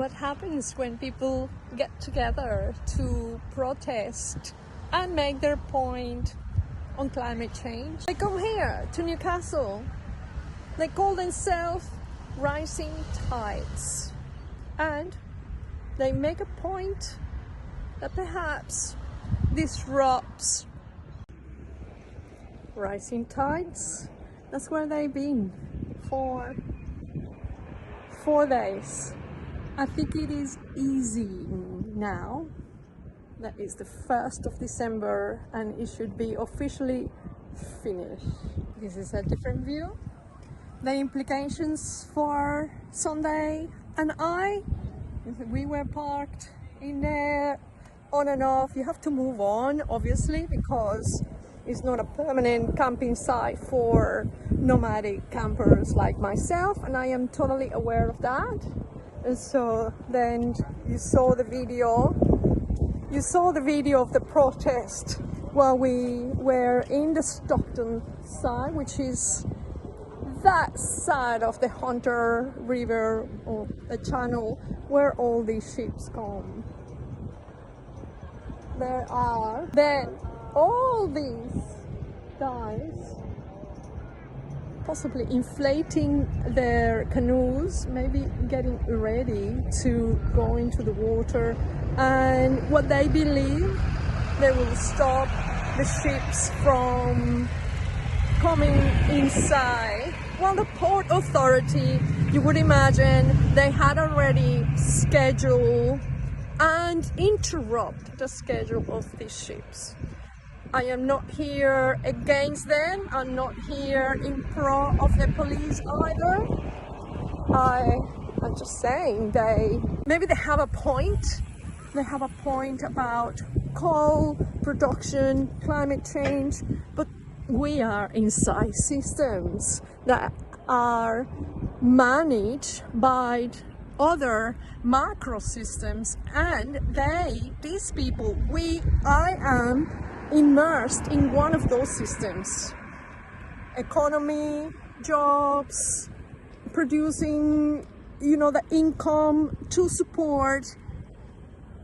what happens when people get together to protest and make their point on climate change. They come here to Newcastle. They call themselves rising tides, and they make a point that perhaps disrupts rising tides. That's where they've been for 4 days. I think it is easy now. That is the 1st of December and it should be officially finished. This is a different view. The implications for Sunday and we were parked in there on and off. You have to move on, obviously, because it's not a permanent camping site for nomadic campers like myself, and I am totally aware of that. And so then you saw the video of the protest while we were in the Stockton side, which is that side of the Hunter River or the channel where all these ships come. There are then all these guys possibly inflating their canoes, maybe getting ready to go into the water, and what they believe they will stop the ships from coming inside. Well, the Port Authority, you would imagine, they had already scheduled and interrupt the schedule of these ships. I am not here against them. I'm not here in pro of the police either. I'm just saying maybe they have a point. They have a point about coal production, climate change, but we are inside systems that are managed by other macro systems, and these people, I am immersed in one of those systems. Economy, jobs, producing, the income to support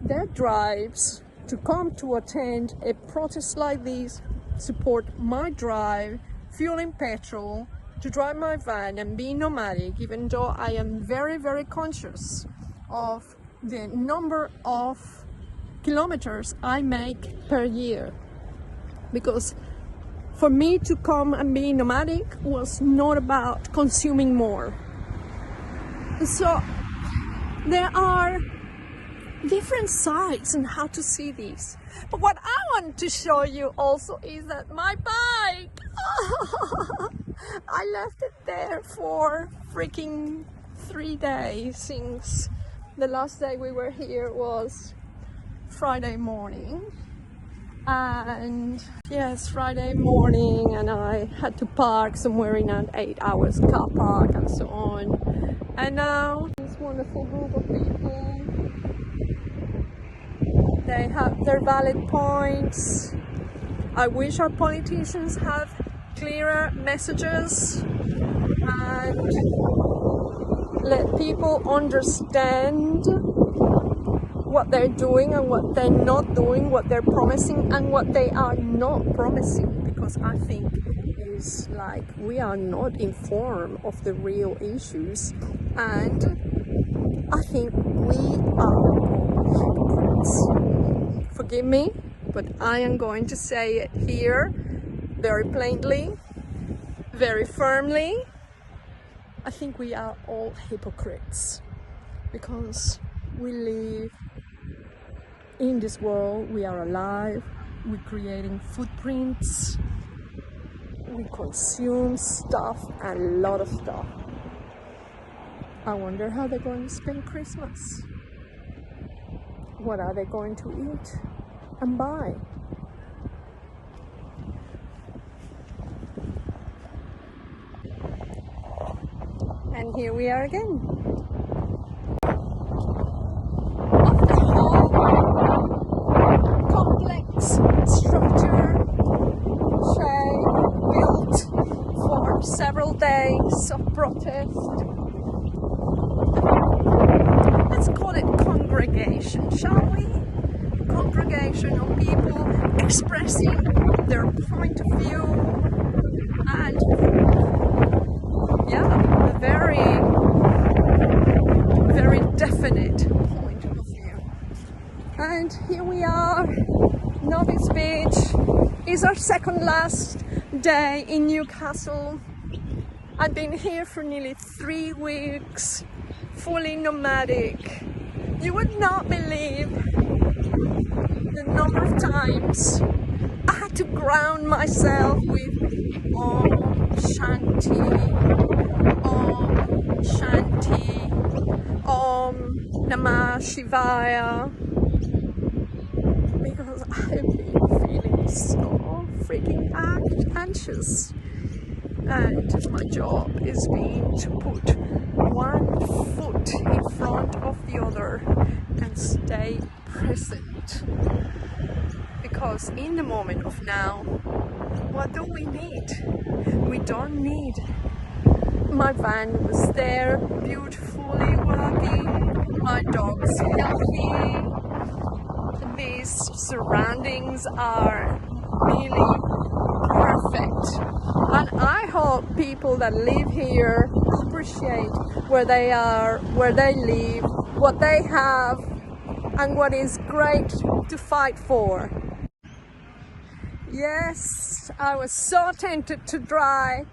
their drives to come to attend a protest like this, support my drive, fueling petrol, to drive my van and be nomadic, even though I am very, very conscious of the number of kilometers I make per year. Because for me to come and be nomadic was not about consuming more. So there are different sides on how to see these. But what I want to show you also is that my bike, I left it there for freaking 3 days, since the last day we were here was Friday morning. And yes, Friday morning, and I had to park somewhere in an 8 hours car park and so on. And now this wonderful group of people, they have their valid points. I wish our politicians have clearer messages and let people understand what they're doing and what they're not doing, what they're promising and what they are not promising, because I think it's like we are not informed of the real issues, and I think we are hypocrites. Forgive me, but I am going to say it here very plainly, very firmly. I think we are all hypocrites, because we live in this world, we are alive, we're creating footprints, we consume stuff, a lot of stuff. I wonder how they're going to spend Christmas. What are they going to eat and buy? And here we are again. Of the whole complex structure built for several days of protest. Let's call it congregation, shall we? Congregation of people expressing their point of view, and yeah, a very definite point of view. And here we are, Novice Beach is our second last day in Newcastle. I've been here for nearly 3 weeks, fully nomadic. You would not believe the number of times I had to ground myself with Om Shanti, Om Shanti, Om Namah Shivaya, because I've been feeling so freaking anxious. And my job is being to put one foot in front of the other and stay present. Because in the moment of now, what do we need? We don't need. My van was there, beautifully working, my dog's healthy, these surroundings are really perfect. And I hope people that live here appreciate where they are, where they live, what they have, and what is great to fight for. Yes, I was so tempted to drive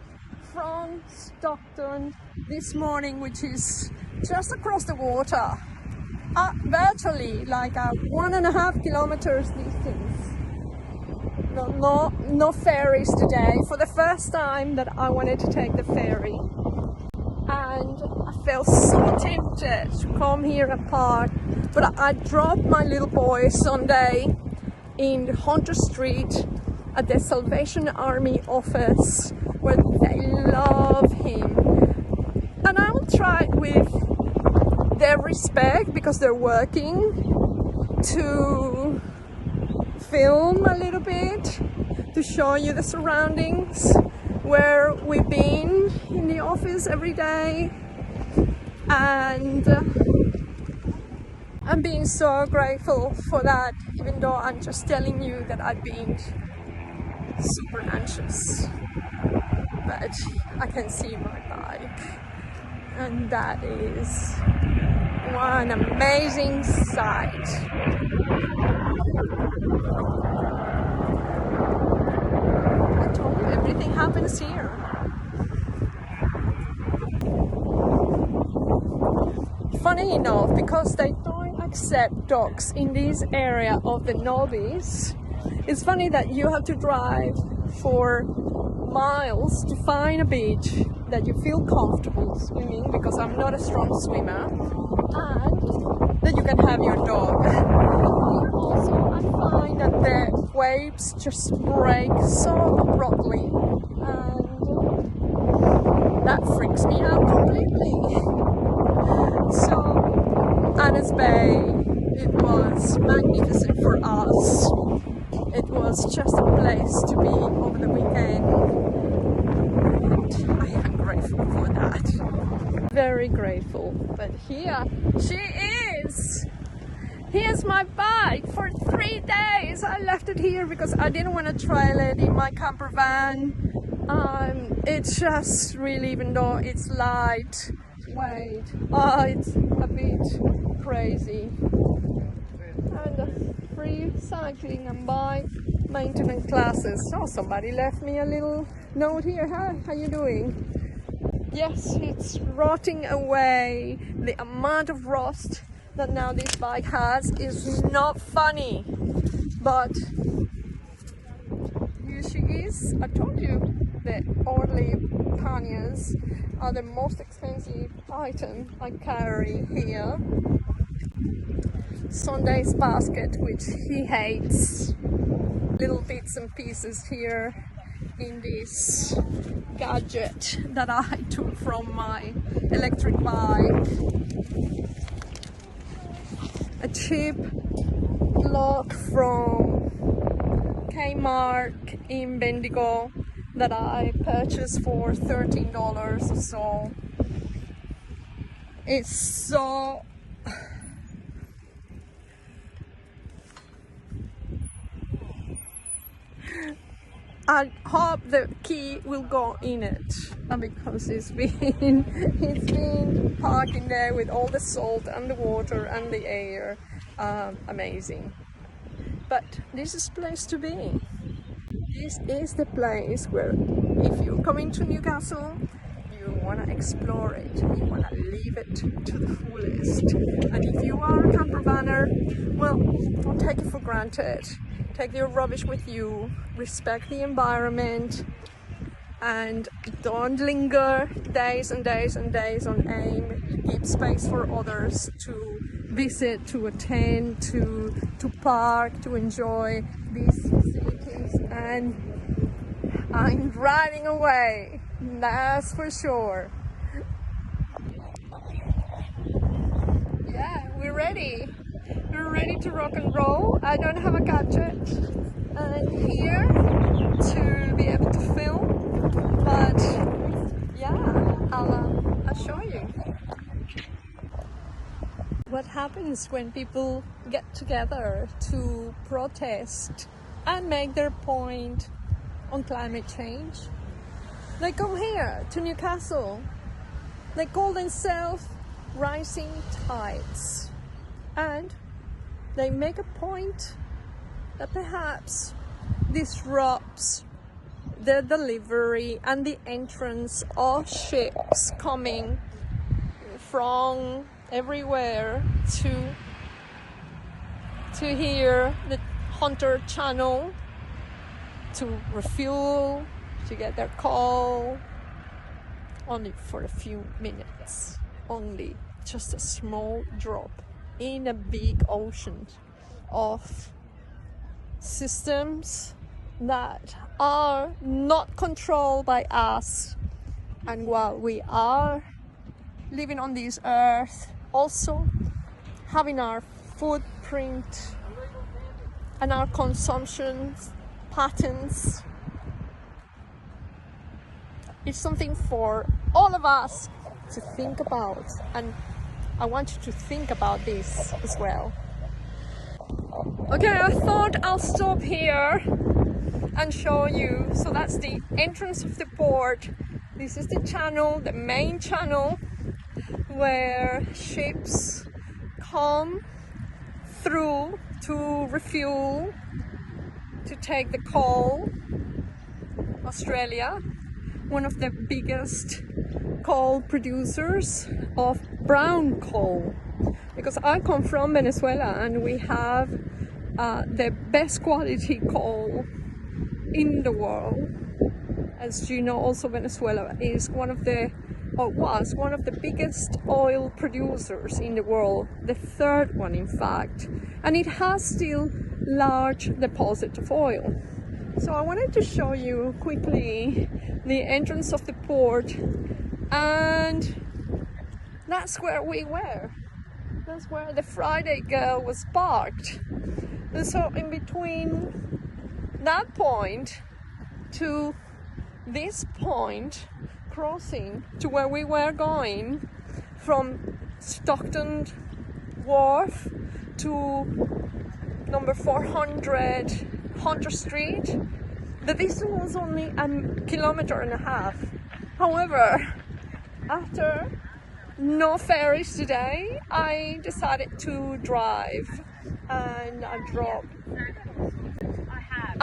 from Stockton this morning, which is just across the water, virtually like a 1.5 kilometers distance. No ferries today. For the first time that I wanted to take the ferry, and I felt so tempted to come here and park, but I dropped my little boy Sunday in Hunter Street at the Salvation Army office, where they love him, and I will try with their respect, because they're working, to film a little bit, to show you the surroundings where we've been in the office every day. And I'm being so grateful for that, even though I'm just telling you that I've been super anxious. But I can see my bike, and that is one amazing sight. I told you, everything happens here. Funny enough, because they don't accept dogs in this area of the Novice, it's funny that you have to drive for miles to find a beach that you feel comfortable swimming, because I'm not a strong swimmer, and that you can have your dog. Also, I find that the waves just break so abruptly, and that freaks me out completely. So, Anna's Bay, it was magnificent for us. It was just a place to be over the weekend, and I am grateful for that. Very grateful. But here she is! Here's my bike for 3 days. I left it here because I didn't want to trail it in my camper van. It's just really, even though it's light weight, it's a bit crazy. And free cycling and bike maintenance classes. Oh, somebody left me a little note here. Hi, how you doing? Yes, it's rotting away. The amount of rust that now this bike has is not funny, but here she is. I told you the orderly panniers are the most expensive item I carry here. Sunday's basket, which he hates. Little bits and pieces here in this gadget that I took from my electric bike. A cheap lock from Kmart in Bendigo that I purchased for $13 or so. It's so I hope the key will go in it, and because it's been parking there with all the salt and the water and the air. Amazing. But this is the place to be. This is the place where, if you're coming to Newcastle, you want to explore it, you want to live it to the fullest. And if you are a camper vanner, well, don't take it for granted. Take your rubbish with you, respect the environment, and don't linger days and days and days on aim. Keep space for others to visit, to attend, to park, to enjoy these facilities. And I'm riding away, that's for sure. Yeah, we're ready. We're ready to rock and roll. I don't have a gadget here to be able to film, but yeah, I'll show you. What happens when people get together to protest and make their point on climate change? They come here to Newcastle. They call themselves Rising Tides, and they make a point that perhaps disrupts the delivery and the entrance of ships coming from everywhere to here, the Hunter Channel, to refuel, to get their coal, only for a few minutes, only just a small drop in a big ocean of systems that are not controlled by us. And while we are living on this earth, also having our footprint and our consumption patterns, it's something for all of us to think about, and I want you to think about this as well. Okay, I thought I'll stop here and show you. So that's the entrance of the port. This is the channel, the main channel, where ships come through to refuel, to take the coal. Australia, one of the biggest coal producers of brown coal, because I come from Venezuela and we have the best quality coal in the world. As you know, also Venezuela is one of the, or was one of the biggest oil producers in the world, the third one in fact, and it has still large deposit of oil. So I wanted to show you quickly the entrance of the port, and that's where we were. That's where the Friday girl was parked. And so in between that point to this point, crossing to where we were going from Stockton Wharf to number 400 Hunter Street, the distance was only a 1.5 kilometers. However, after no ferries today, I decided to drive, and I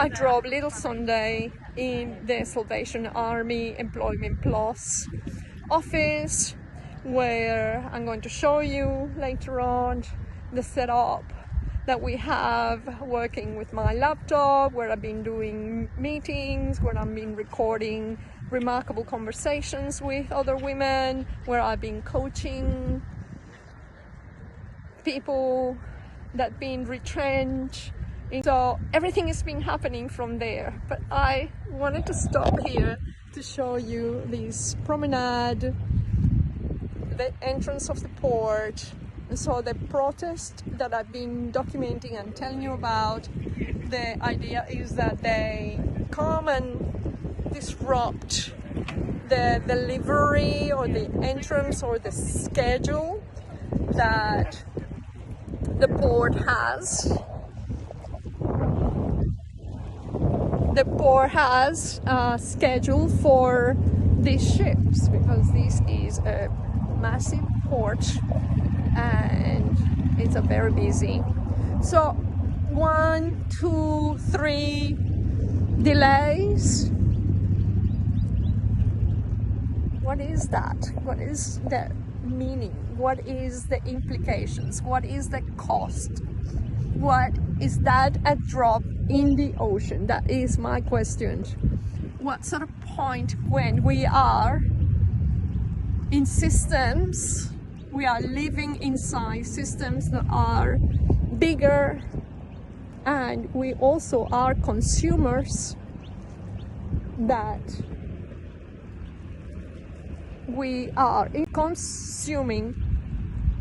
drove Little Sunday in the Salvation Army Employment Plus office, where I'm going to show you later on the setup that we have working with my laptop, where I've been doing meetings, where I've been recording remarkable conversations with other women, where I've been coaching people that been retrenched. So everything has been happening from there, but I wanted to stop here to show you this promenade, the entrance of the port. And so the protest that I've been documenting and telling you about, the idea is that they come and disrupt the delivery or the entrance or the schedule that the port has. the port has scheduled for these ships, because this is a massive port and it's a very busy. So 1, 2, 3 delays. What is that? What is the meaning? What is the implications? What is the cost? What is that a drop in the ocean? That is my question. What sort of point when we are in systems, we are living inside systems that are bigger, and we also are consumers, that we are consuming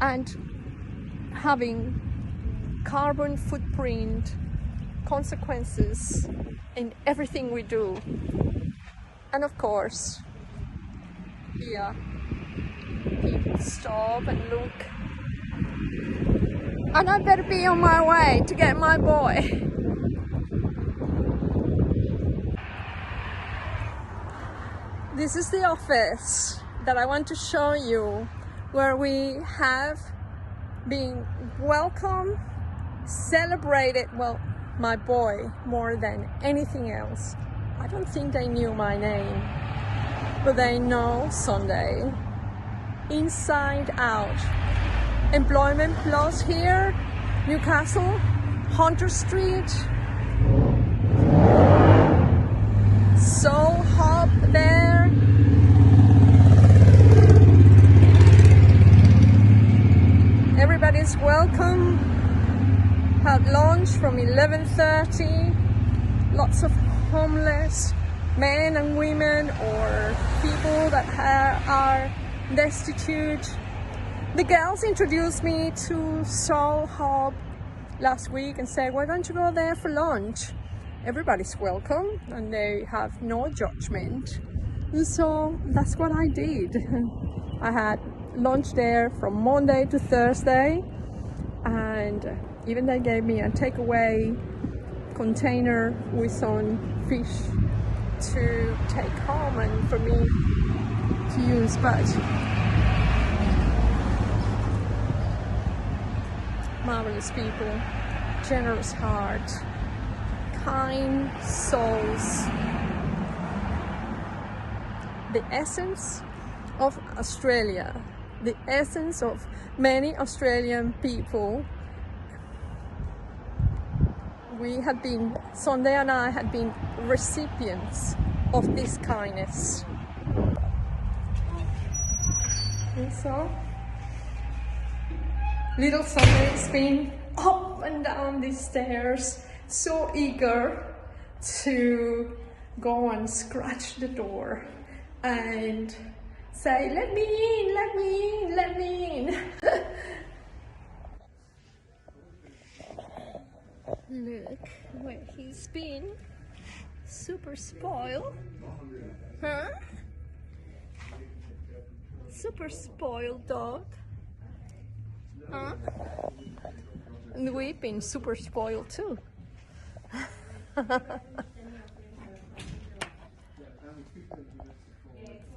and having carbon footprint consequences in everything we do. And of course, here people stop and look, and I better be on my way to get my boy. This is the office that I want to show you, where we have been welcomed, celebrated. Well, my boy more than anything else. I don't think they knew my name, but they know Sunday inside out. Employment Plus here, Newcastle, Hunter Street, Soul Hub there. Everybody's welcome. Had lunch from 11:30. Lots of homeless men and women, or people that are destitute. The girls introduced me to Soul Hub last week and said, why don't you go there for lunch? Everybody's welcome and they have no judgment. And so that's what I did. I had lunch there from Monday to Thursday, and even they gave me a takeaway container with some fish to take home and for me to use. But marvelous people, generous heart, kind souls. The essence of Australia, the essence of many Australian people. We had been, Sunday and I had been recipients of this kindness. And so, little Sunday's been up and down these stairs, so eager to go and scratch the door and say, let me in, let me in, let me in. Look where he's been. Super spoiled. Huh? Super spoiled dog. Huh? And we've been super spoiled too.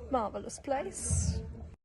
Marvelous place.